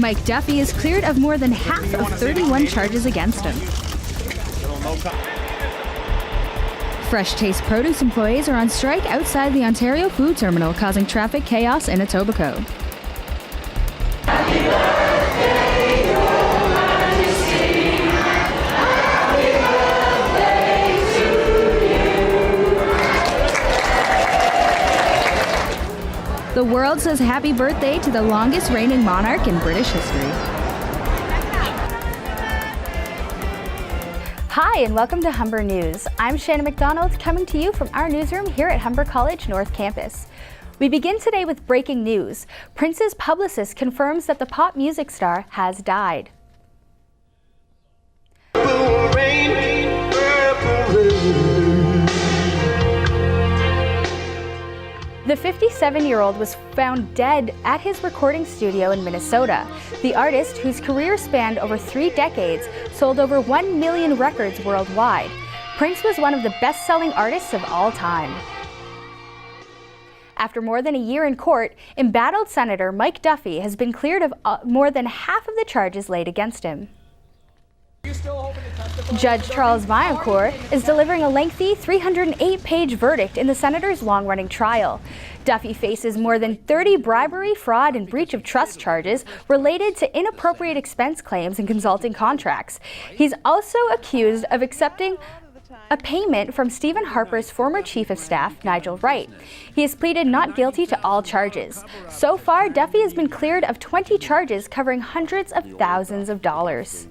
Mike Duffy is cleared of more than half of 31 charges against him. Fresh Taste produce employees are on strike outside the Ontario Food Terminal, causing traffic chaos in Etobicoke. The world says happy birthday to the longest reigning monarch in British history. Hi, and welcome to Humber News. I'm Shannon McDonald, coming to you from our newsroom here at Humber College North Campus. We begin today with breaking news. Prince's publicist confirms that the pop music star has died. The 57-year-old was found dead at his recording studio in Minnesota. The artist, whose career spanned over 3 decades, sold over 1 million records worldwide. Prince was one of the best-selling artists of all time. After more than a year in court, embattled Senator Mike Duffy has been cleared of more than half of the charges laid against him. Judge Charles Vaillancourt is delivering a lengthy 308-page verdict in the senator's long-running trial. Duffy faces more than 30 bribery, fraud, and breach of trust charges related to inappropriate expense claims and consulting contracts. He's also accused of accepting a payment from Stephen Harper's former chief of staff, Nigel Wright. He has pleaded not guilty to all charges. So far, Duffy has been cleared of 20 charges covering hundreds of thousands of dollars.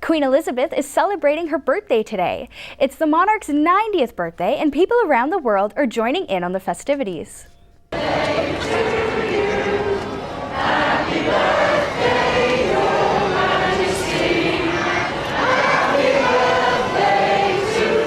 Queen Elizabeth is celebrating her birthday today. It's the monarch's 90th birthday, and people around the world are joining in on the festivities. Happy birthday, Your Majesty. Happy birthday to you.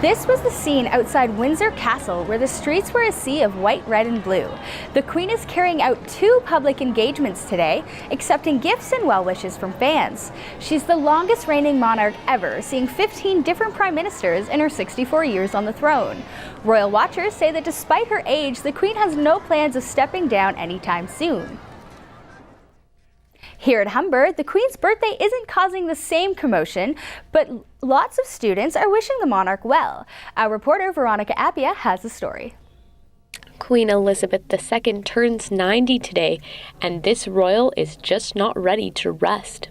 This was the scene outside Windsor Castle, where the streets were a sea of white, red, and blue. The Queen is carrying out 2 public engagements today, accepting gifts and well wishes from fans. She's the longest reigning monarch ever, seeing 15 different prime ministers in her 64 years on the throne. Royal watchers say that despite her age, the Queen has no plans of stepping down anytime soon. Here at Humber, the Queen's birthday isn't causing the same commotion, but lots of students are wishing the monarch well. Our reporter Veronica Appia has the story. Queen Elizabeth II turns 90 today, and this royal is just not ready to rest.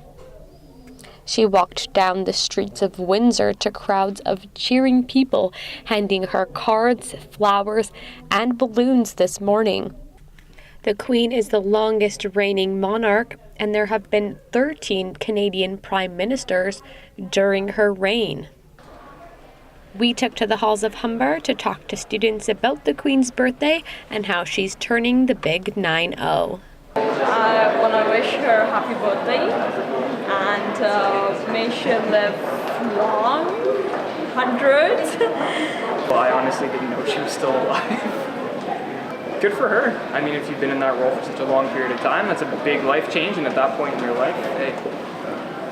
She walked down the streets of Windsor to crowds of cheering people, handing her cards, flowers, and balloons this morning. The Queen is the longest reigning monarch, and there have been 13 Canadian prime ministers during her reign. We took to the halls of Humber to talk to students about the Queen's birthday and how she's turning the big 90. I want to wish her happy birthday and may she live long, hundreds. Well, I honestly didn't know she was still alive. Good for her. I mean, if you've been in that role for such a long period of time, that's a big life change, and at that point in your life, hey,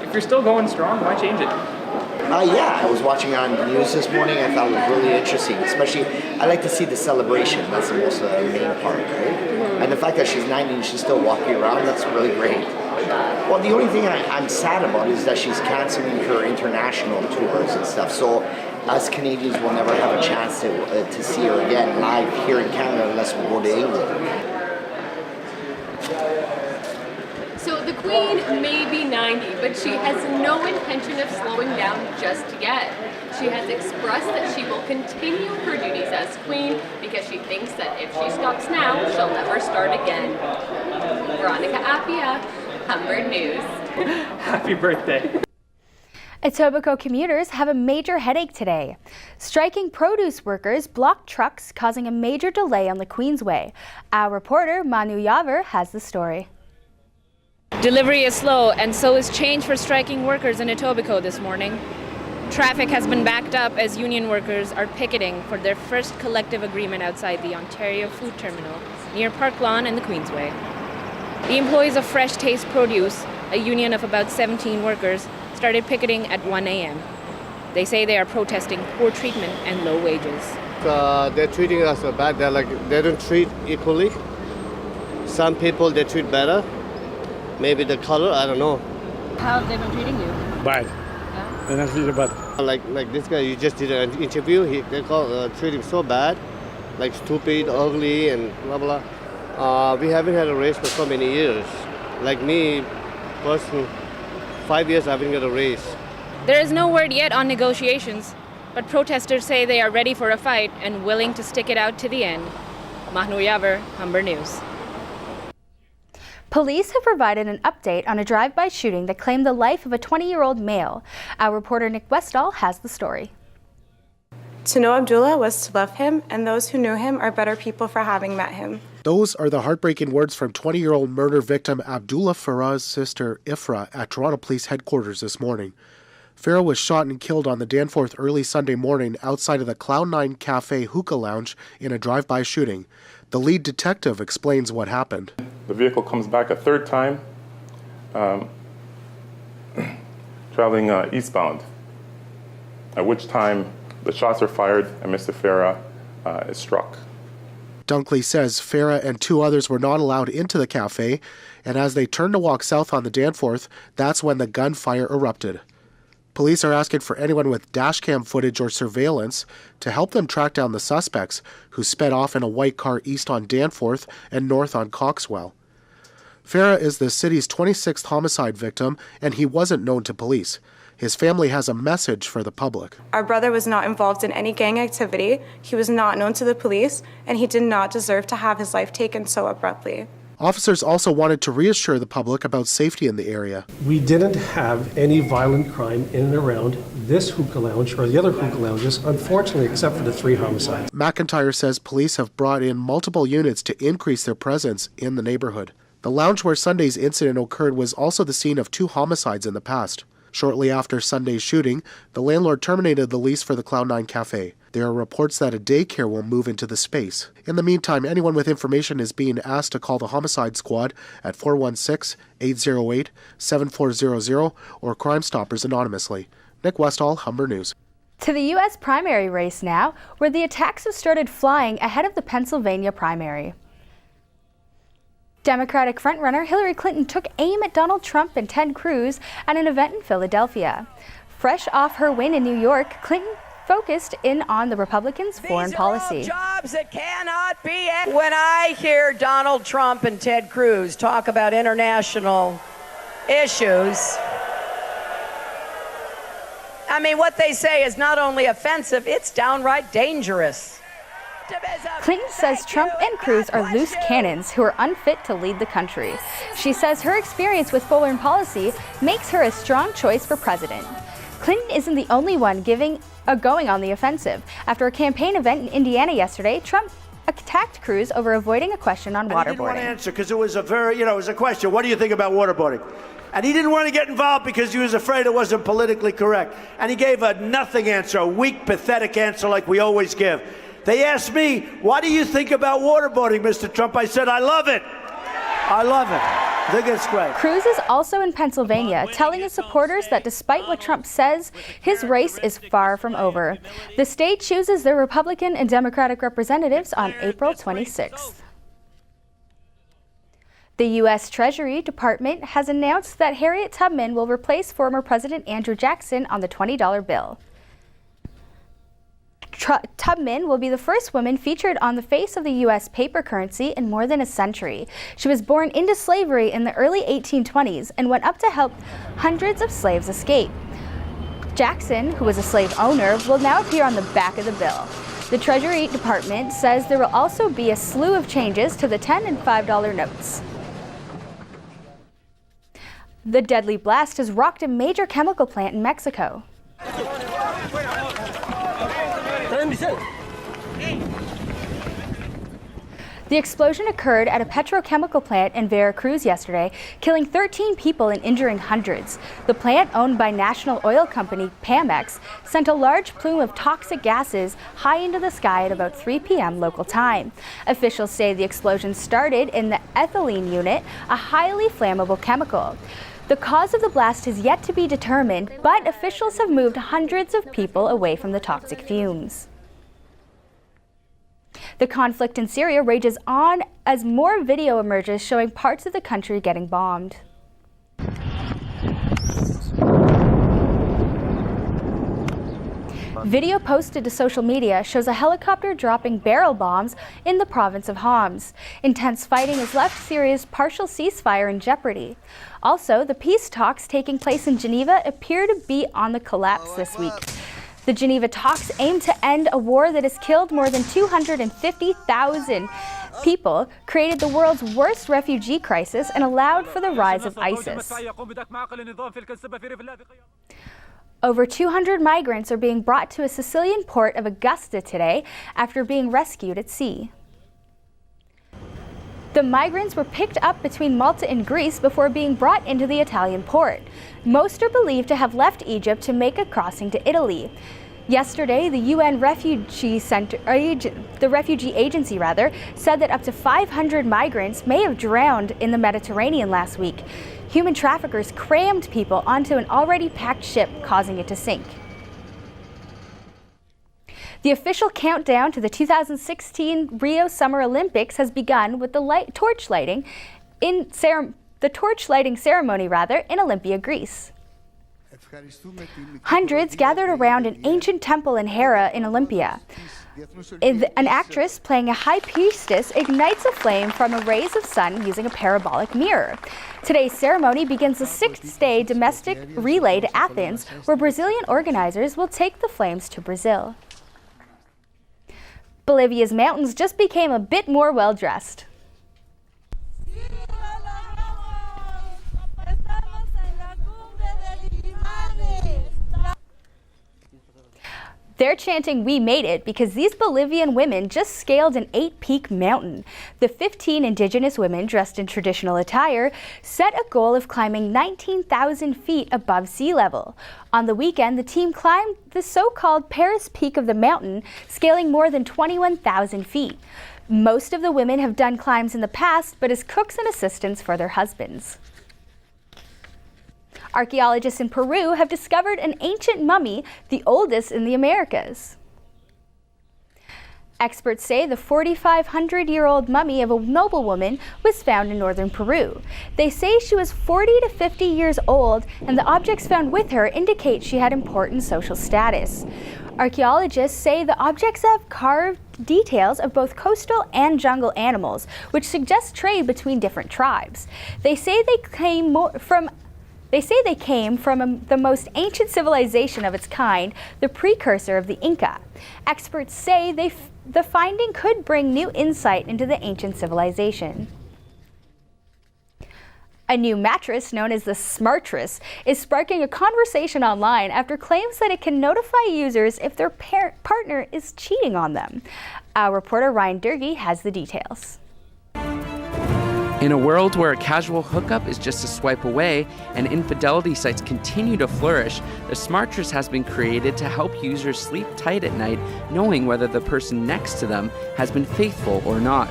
if you're still going strong, why change it? Yeah, I was watching on the news this morning. I thought it was really interesting, especially I like to see the celebration. That's the most main part, right? And the fact that she's 90 and she's still walking around, that's really great. Well, the only thing I'm sad about is that she's canceling her international tours and stuff. So us Canadians will never have a chance to see her again live here in Canada unless we go to England. So the Queen may be 90, but she has no intention of slowing down just yet. She has expressed that she will continue her duties as Queen because she thinks that if she stops now, she'll never start again. Veronica Appia, Humber News. Happy birthday. Etobicoke commuters have a major headache today. Striking produce workers blocked trucks, causing a major delay on the Queensway. Our reporter Manu Yaver has the story. Delivery is slow, and so is change for striking workers in Etobicoke this morning. Traffic has been backed up as union workers are picketing for their first collective agreement outside the Ontario Food Terminal near Park Lawn and the Queensway. The employees of Fresh Taste Produce, a union of about 17 workers, started picketing at 1 a.m. They say they are protesting poor treatment and low wages. They're treating us bad. They don't treat equally. Some people they treat better. Maybe the color, I don't know. How have they been treating you? Bad. Yeah? They're not treated bad. Like this guy, you just did an interview. They treat him so bad, like stupid, ugly, and blah blah. We haven't had a raise for so many years. Like me, personally, 5 years I haven't got a raise. There is no word yet on negotiations, but protesters say they are ready for a fight and willing to stick it out to the end. Mahnu Yaver, Humber News. Police have provided an update on a drive-by shooting that claimed the life of a 20-year-old male. Our reporter Nick Westall has the story. To know Abdullah was to love him, and those who knew him are better people for having met him. Those are the heartbreaking words from 20-year-old murder victim Abdullah Farah's sister Ifra at Toronto Police Headquarters this morning. Farah was shot and killed on the Danforth early Sunday morning outside of the Cloud9 Cafe hookah lounge in a drive-by shooting. The lead detective explains what happened. The vehicle comes back a third time, traveling eastbound, at which time the shots are fired and Mr. Farah is struck. Dunkley says Farah and two others were not allowed into the cafe, and as they turned to walk south on the Danforth, that's when the gunfire erupted. Police are asking for anyone with dashcam footage or surveillance to help them track down the suspects who sped off in a white car east on Danforth and north on Coxwell. Farah is the city's 26th homicide victim, and he wasn't known to police. His family has a message for the public. Our brother was not involved in any gang activity, he was not known to the police, and he did not deserve to have his life taken so abruptly. Officers also wanted to reassure the public about safety in the area. We didn't have any violent crime in and around this hookah lounge or the other hookah lounges, unfortunately, except for the 3 homicides. McIntyre says police have brought in multiple units to increase their presence in the neighborhood. The lounge where Sunday's incident occurred was also the scene of 2 homicides in the past. Shortly after Sunday's shooting, the landlord terminated the lease for the Cloud9 Cafe. There are reports that a daycare will move into the space. In the meantime, anyone with information is being asked to call the Homicide Squad at 416-808-7400 or Crime Stoppers anonymously. Nick Westall, Humber News. To the U.S. primary race now, where the attacks have started flying ahead of the Pennsylvania primary. Democratic frontrunner Hillary Clinton took aim at Donald Trump and Ted Cruz at an event in Philadelphia. Fresh off her win in New York, Clinton focused in on the Republicans' foreign policy. These are all jobs that cannot be. When I hear Donald Trump and Ted Cruz talk about international issues, I mean, what they say is not only offensive, it's downright dangerous. Clinton says Trump and Cruz are loose cannons who are unfit to lead the country. She says her experience with foreign policy makes her a strong choice for president. Clinton isn't the only one going on the offensive. After a campaign event in Indiana yesterday, Trump attacked Cruz over avoiding a question on waterboarding. He didn't want to answer because it was a very, it was a question. What do you think about waterboarding? And he didn't want to get involved because he was afraid it wasn't politically correct. And he gave a nothing answer, a weak, pathetic answer like we always give. They asked me, what do you think about waterboarding, Mr. Trump? I said, I love it. I love it. I think it's great. Cruz is also in Pennsylvania, telling his supporters that despite what Trump says, his race is far from over. The state chooses their Republican and Democratic representatives on April 26th. The U.S. Treasury Department has announced that Harriet Tubman will replace former President Andrew Jackson on the $20 bill. Tubman will be the first woman featured on the face of the U.S. paper currency in more than a century. She was born into slavery in the early 1820s and went up to help hundreds of slaves escape. Jackson, who was a slave owner, will now appear on the back of the bill. The Treasury Department says there will also be a slew of changes to the $10 and $5 notes. The deadly blast has rocked a major chemical plant in Mexico. The explosion occurred at a petrochemical plant in Veracruz yesterday, killing 13 people and injuring hundreds. The plant, owned by national oil company Pemex, sent a large plume of toxic gases high into the sky at about 3 p.m. local time. Officials say the explosion started in the ethylene unit, a highly flammable chemical. The cause of the blast is yet to be determined, but officials have moved hundreds of people away from the toxic fumes. The conflict in Syria rages on as more video emerges showing parts of the country getting bombed. Video posted to social media shows a helicopter dropping barrel bombs in the province of Homs. Intense fighting has left Syria's partial ceasefire in jeopardy. Also, the peace talks taking place in Geneva appear to be on the collapse this week. The Geneva talks aim to end a war that has killed more than 250,000 people, created the world's worst refugee crisis, and allowed for the rise of ISIS. Over 200 migrants are being brought to a Sicilian port of Augusta today after being rescued at sea. The migrants were picked up between Malta and Greece before being brought into the Italian port. Most are believed to have left Egypt to make a crossing to Italy. Yesterday, the UN Refugee Agency said that up to 500 migrants may have drowned in the Mediterranean last week. Human traffickers crammed people onto an already packed ship, causing it to sink. The official countdown to the 2016 Rio Summer Olympics has begun with the torch lighting ceremony in Olympia, Greece. Hundreds gathered around an ancient temple in Hera in Olympia. An actress playing a high priestess ignites a flame from the rays of sun using a parabolic mirror. Today's ceremony begins the 6th-day domestic relay to Athens, where Brazilian organizers will take the flames to Brazil. Bolivia's mountains just became a bit more well-dressed. They're chanting, "We made it," because these Bolivian women just scaled an 8-peak mountain. The 15 indigenous women, dressed in traditional attire, set a goal of climbing 19,000 feet above sea level. On the weekend, the team climbed the so-called Paris Peak of the mountain, scaling more than 21,000 feet. Most of the women have done climbs in the past, but as cooks and assistants for their husbands. Archaeologists in Peru have discovered an ancient mummy, the oldest in the Americas. Experts say the 4,500-year-old mummy of a noblewoman was found in northern Peru. They say she was 40 to 50 years old, and the objects found with her indicate she had important social status. Archaeologists say the objects have carved details of both coastal and jungle animals, which suggests trade between different tribes. They say they came from the most ancient civilization of its kind, the precursor of the Inca. Experts say the finding could bring new insight into the ancient civilization. A new mattress known as the Smartress is sparking a conversation online after claims that it can notify users if their partner is cheating on them. Our reporter Ryan Durkee has the details. In a world where a casual hookup is just a swipe away and infidelity sites continue to flourish, the Smartress has been created to help users sleep tight at night, knowing whether the person next to them has been faithful or not.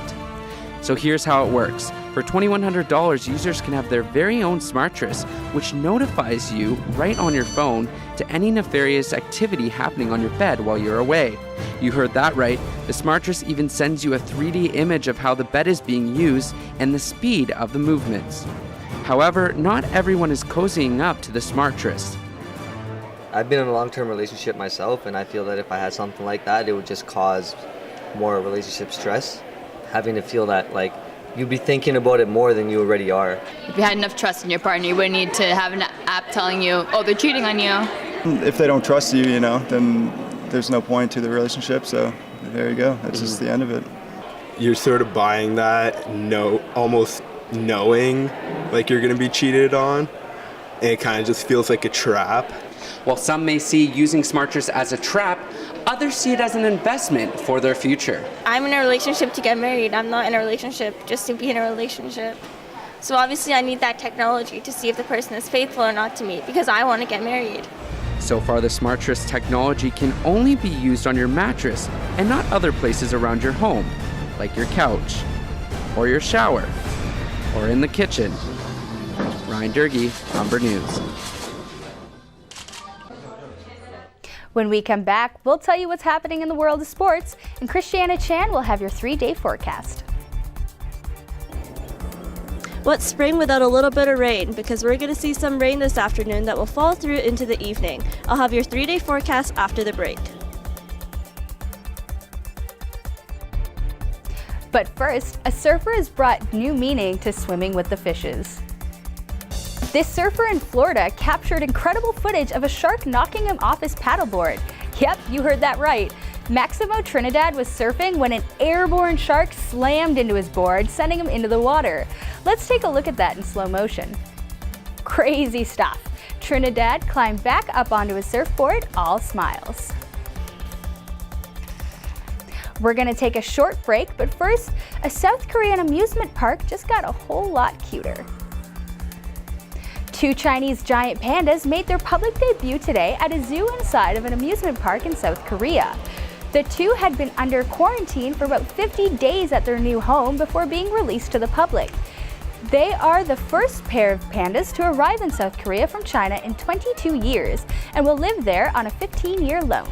So here's how it works. For $2,100, users can have their very own Smartress, which notifies you right on your phone to any nefarious activity happening on your bed while you're away. You heard that right. The Smartress even sends you a 3D image of how the bed is being used and the speed of the movements. However, not everyone is cozying up to the Smartress. I've been in a long-term relationship myself, and I feel that if I had something like that, it would just cause more relationship stress. Having to feel that, like, you'd be thinking about it more than you already are. If you had enough trust in your partner, you wouldn't need to have an app telling you, oh, they're cheating on you. If they don't trust you, then there's no point to the relationship, so there you go. That's just the end of it. You're sort of buying that, almost knowing like you're going to be cheated on, and it kind of just feels like a trap. While some may see using Smartress as a trap, others see it as an investment for their future. I'm in a relationship to get married. I'm not in a relationship just to be in a relationship. So obviously I need that technology to see if the person is faithful or not to me, because I want to get married. So far, the Smartress technology can only be used on your mattress and not other places around your home, like your couch, or your shower, or in the kitchen. Ryan Durkee, Humber News. When we come back, we'll tell you what's happening in the world of sports, and Christiana Chan will have your 3-day forecast. What's spring without a little bit of rain? Because we're going to see some rain this afternoon that will fall through into the evening. I'll have your 3-day forecast after the break. But first, a surfer has brought new meaning to swimming with the fishes. This surfer in Florida captured incredible footage of a shark knocking him off his paddleboard. Yep, you heard that right. Maximo Trinidad was surfing when an airborne shark slammed into his board, sending him into the water. Let's take a look at that in slow motion. Crazy stuff. Trinidad climbed back up onto his surfboard, all smiles. We're gonna take a short break, but first, a South Korean amusement park just got a whole lot cuter. 2 Chinese giant pandas made their public debut today at a zoo inside of an amusement park in South Korea. The 2 had been under quarantine for about 50 days at their new home before being released to the public. They are the first pair of pandas to arrive in South Korea from China in 22 years and will live there on a 15-year loan.